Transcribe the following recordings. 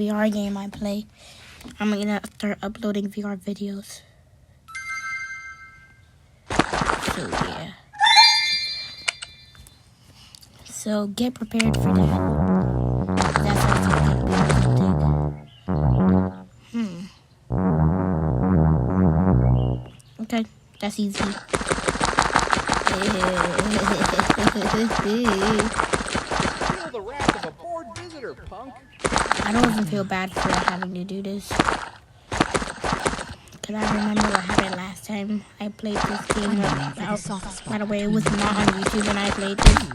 VR game I play. I'm gonna start uploading VR videos. So yeah. So get prepared for that. That's okay, that's easy. Feel the wrath of a bored visitor, punk. I don't even feel bad for having to do this. Because I remember what happened last time I played this game. By the way, it was not on YouTube when I played this.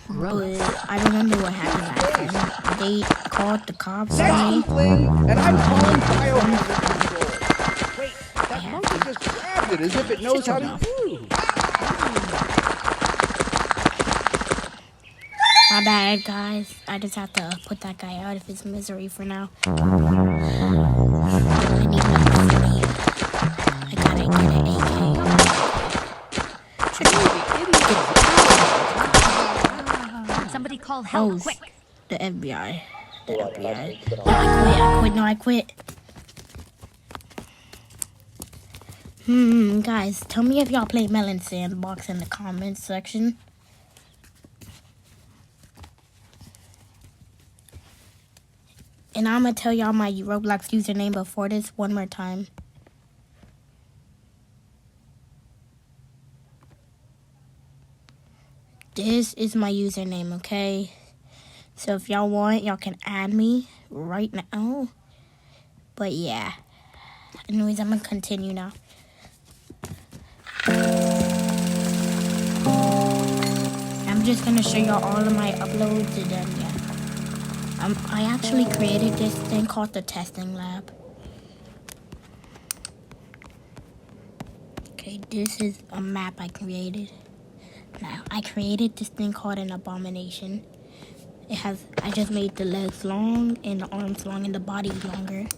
But I remember what happened last time. They called the cops on me. And I'm calling biohazard control. Wait, that monkey just grabbed it as if it knows how to move. My bad, guys. I just have to put that guy out of his misery for now. I need money. I gotta get an AK. Somebody call help, quick. The FBI. The FBI. No, I quit. Guys, tell me if y'all play Melon Sandbox in the comments section. And I'm gonna tell y'all my Roblox username before this one more time. This is my username, okay? So if y'all want, y'all can add me right now. But yeah. Anyways, I'm gonna continue now. I'm just gonna show y'all all of my uploads and then yeah. I actually created this thing called the testing lab. Okay, this is a map I created. Now, I created this thing called an abomination. I just made the legs long and the arms long and the body longer.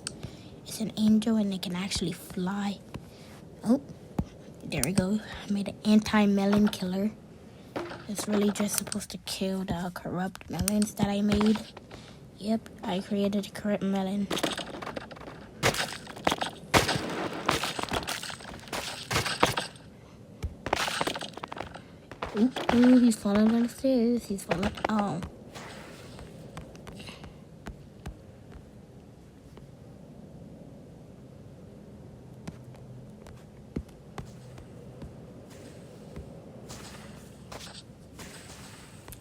It's an angel and it can actually fly. Oh, there we go. I made an anti-melon killer. It's really just supposed to kill the corrupt melons that I made. Yep, I created a corrupt melon. Ooh, he's falling down the stairs. He's falling. Oh.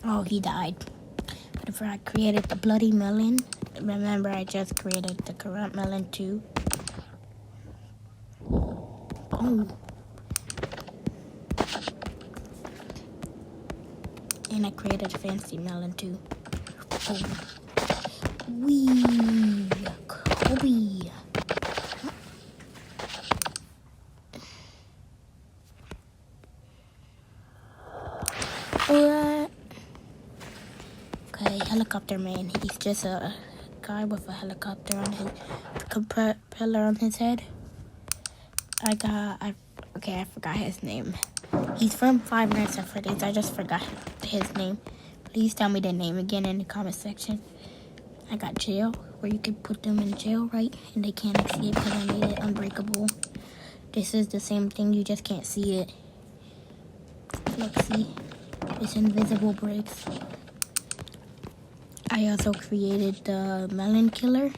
Oh, he died. But if I created the bloody melon, remember I just created the corrupt melon too. Oh. And I created a fancy melon too. Oh. Wee. Kobe. Alright. Okay, helicopter man. He's just a guy with a helicopter on his propeller on his head. I forgot his name. He's from Five Nights at Freddy's. I just forgot his name. Please tell me the name again in the comment section. I got jail, where you can put them in jail, right? And they can't escape because I made it unbreakable. This is the same thing, you just can't see it. Look, see? It's invisible bricks. I also created the melon killer.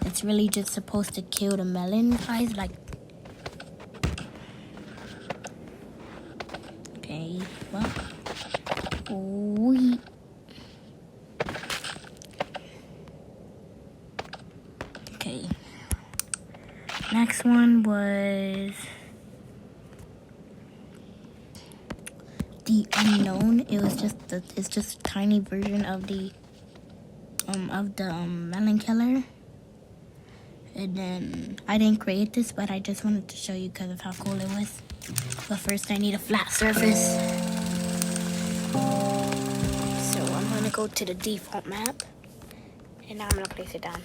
It's really just supposed to kill the melon guys, like. Okay, well. We. Okay. Next one was the unknown. It's just a tiny version of the melon killer. And then I didn't create this, but I just wanted to show you because of how cool it was. But first I need a flat surface. So I'm gonna go to the default map and now I'm gonna place it down.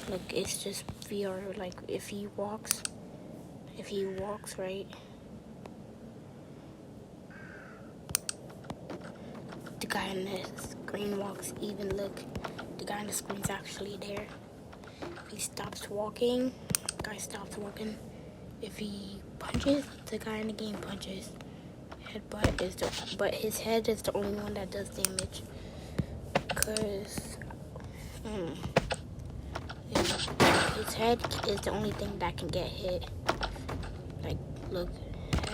Look, it's just VR, like if he walks right. guy in the screen walks even, look, the guy in the screen's actually there. If he stops walking, the guy stops walking. If he punches, the guy in the game punches. Headbutt is but his head is the only one that does damage. Cause his head is the only thing that can get hit. Like, look.